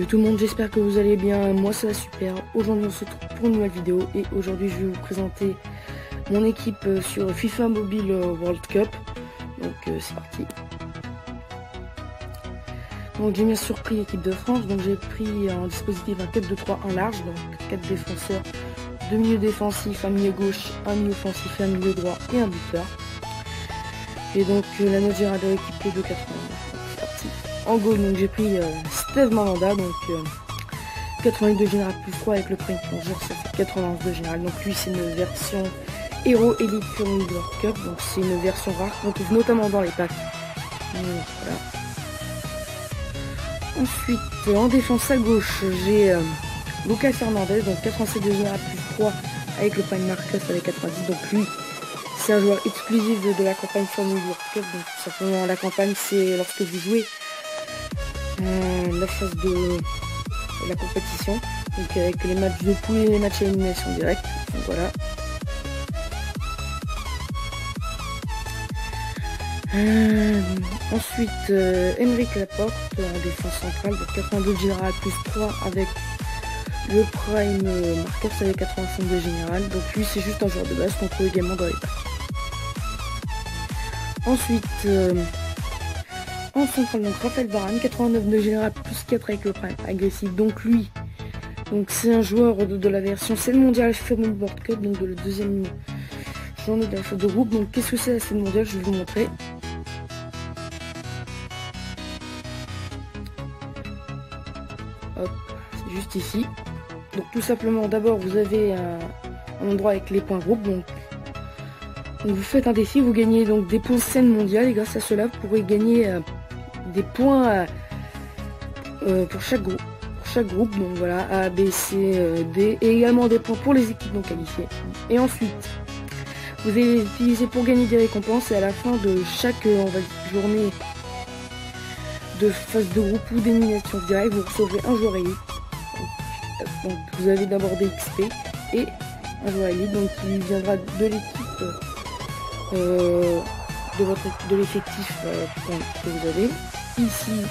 tout le monde, j'espère que vous allez bien, moi ça va super. Aujourd'hui on se retrouve pour une nouvelle vidéo et aujourd'hui je vais vous présenter mon équipe sur FIFA Mobile World Cup. Donc c'est parti. Donc j'ai bien surpris l'équipe de France, donc j'ai pris en dispositif un 4-2-3-1 large, donc 4 défenseurs, 2 milieux défensifs, un milieu gauche, un milieu offensif, un milieu droit et un buteur. Et donc la note générale de l'équipe est de 80. C'est parti. En goal, donc j'ai pris Steve Mandanda, donc 82 général plus 3 avec le prime plongeur, ça fait 91 de général. Donc lui c'est une version Hero Elite Fury World Cup, donc c'est une version rare qu'on trouve notamment dans les packs. Voilà. Ensuite en défense à gauche j'ai Lucas Hernandez, donc 87 de général plus 3 avec le prime Marcus avec 90. Donc lui c'est un joueur exclusif de la campagne Formule World Cup, donc tout simplement la campagne c'est lorsque vous jouez la phase de la compétition, donc avec les matchs de poule et les matchs à élimination directe. Donc voilà. Ensuite Aymeric Laporte en défense centrale, donc 82 de général plus 3 avec le prime Marcus avec 85 de général. Donc lui c'est juste un joueur de base qu'on trouve également dans les packs. Ensuite en centrale, donc Raphaël Varane, 89 de général plus 4 avec le prime agressif. Donc lui, donc c'est un joueur de la version c'est le mondial Family World Cup, donc de la deuxième journée de la phase de groupe. Donc qu'est-ce que c'est la scène mondiale, je vais vous montrer. Hop, c'est juste ici. Donc tout simplement, d'abord vous avez un endroit avec les points groupes. Donc vous faites un défi, vous gagnez donc des points scène mondiale et grâce à cela vous pourrez gagner des points pour chaque groupe. Donc voilà, A, B, C, D, et également des points pour les équipes non qualifiées. Et ensuite, vous allez les utiliser pour gagner des récompenses et à la fin de chaque journée de phase de groupe ou d'élimination directe, vous recevrez un joueur élite. Donc vous avez d'abord des XP et un joueur élite, donc qui viendra de l'équipe de l'effectif que vous avez ici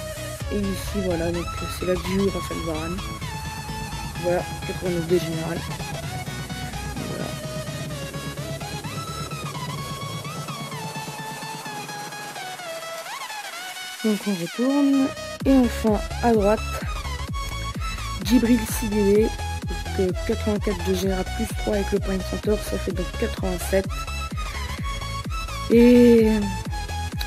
et ici. Voilà, donc c'est là que j'ai eu Raphaël Varane. Voilà, 89 de général. Voilà. Donc on retourne et enfin à droite Djibril Cissé, 84 de général plus 3 avec le prime center, ça fait donc 87. Et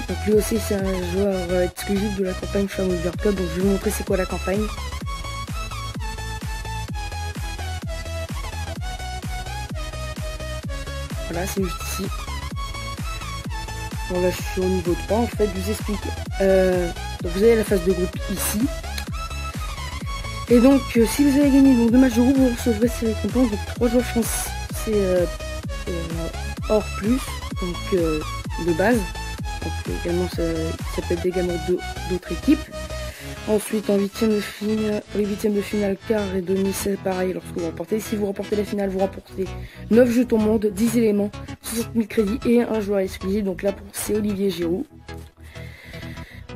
donc lui aussi c'est un joueur exclusif de la campagne Family World Cup, donc je vais vous montrer c'est quoi la campagne. Voilà, c'est juste ici. Bon là je suis au niveau 3 en fait, je vous explique. Donc vous avez la phase de groupe ici. Et donc si vous avez gagné donc 2 matchs de groupe, vous recevrez ces récompenses. Donc 3 joueurs français hors plus, donc de base. Donc également ça peut être également d'autres équipes. Ensuite en huitième de finale, les huitièmes de finale, quart et demi, c'est pareil lorsque vous remportez. Si vous remportez la finale, vous remportez 9 jetons monde, 10 éléments, 60 000 crédits et un joueur exclusif. Donc là c'est Olivier Giroud.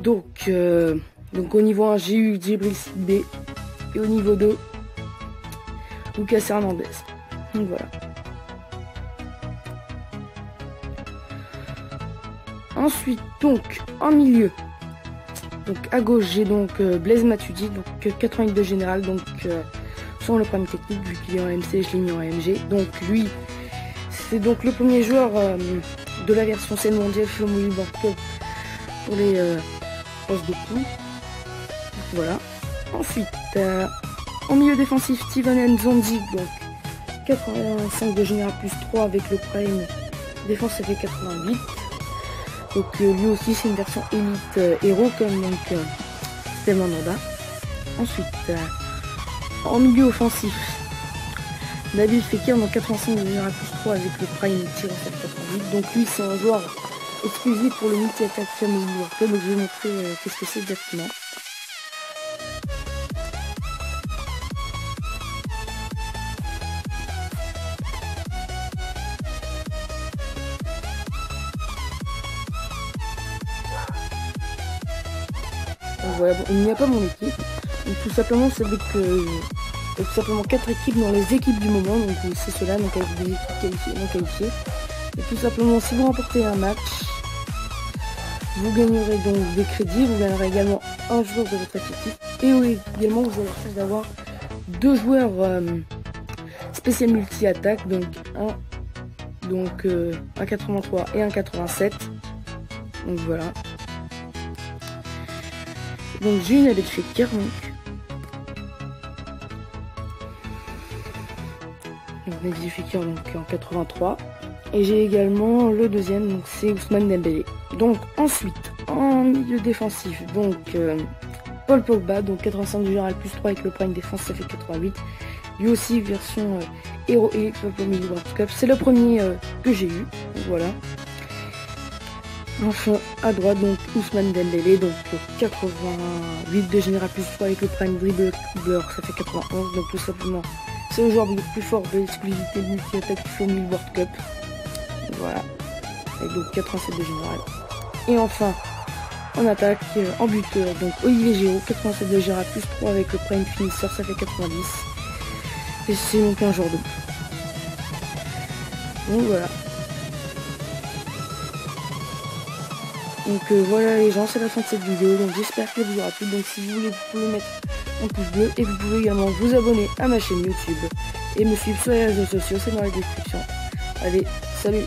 Donc au niveau 1 j'ai eu Djibril Cissé et au niveau 2 Lucas Hernandez. Donc voilà. Ensuite, donc, en milieu, donc à gauche, j'ai donc Blaise Matuidi, donc 82 général, donc sans le prime technique, vu qu'il est en MC, je l'ai mis en AMG. Donc lui, c'est donc le premier joueur de la version scène mondiale Family World Cup pour les postes de poule. Voilà. Ensuite, en milieu défensif, Steven Nzonzi, donc 85 de général plus 3 avec le prime défense, ça fait 88. Donc lui aussi c'est une version élite héros comme donc Steve Mandanda. Ensuite en milieu offensif Nabil Fekir, donc 85 de général plus 3 avec le prime tir 88. Donc lui c'est un joueur exclusif pour le multi-attaque Family World Cup. Donc je vais vous montrer qu'est-ce que c'est exactement. Voilà, bon, il n'y a pas mon équipe. Donc tout simplement c'est avec tout simplement 4 équipes dans les équipes du moment, donc c'est cela, donc avec des équipes qualifiées et non qualifiées. Et tout simplement si vous remportez un match, vous gagnerez donc des crédits, vous gagnerez également un joueur de votre effectif et oui, également vous avez la chance d'avoir 2 joueurs spécial multi-attaque, donc un 83 et un 87. Donc voilà. Donc j'ai une avec Fekir, donc Nabil Fekir donc en 83. Et j'ai également le deuxième, donc c'est Ousmane Dembélé. Donc ensuite, en milieu défensif, donc Paul Pogba, donc 85 du général plus 3 avec le prime défense, ça fait 88. Lui aussi version Hero et Mini World Cup. C'est le premier que j'ai eu. Donc, voilà. Enfin à droite donc Ousmane Dembélé, donc 88 de général plus 3 avec le prime dribbler, ça fait 91. Donc tout simplement c'est le joueur le plus fort de l'exclusivité multi-attaque FIFA Mini World Cup. Voilà. Avec donc 87 de général. Et enfin en attaque, en buteur, donc Olivier Giroud, 87 de général plus 3 avec le prime finisher, ça fait 90. Et c'est donc un jour de. Donc voilà. Donc voilà les gens, c'est la fin de cette vidéo. Donc j'espère qu'elle vous aura plu. Donc si vous voulez, vous pouvez mettre un pouce bleu. Et vous pouvez également vous abonner à ma chaîne YouTube. Et me suivre sur les réseaux sociaux, c'est dans la description. Allez, salut!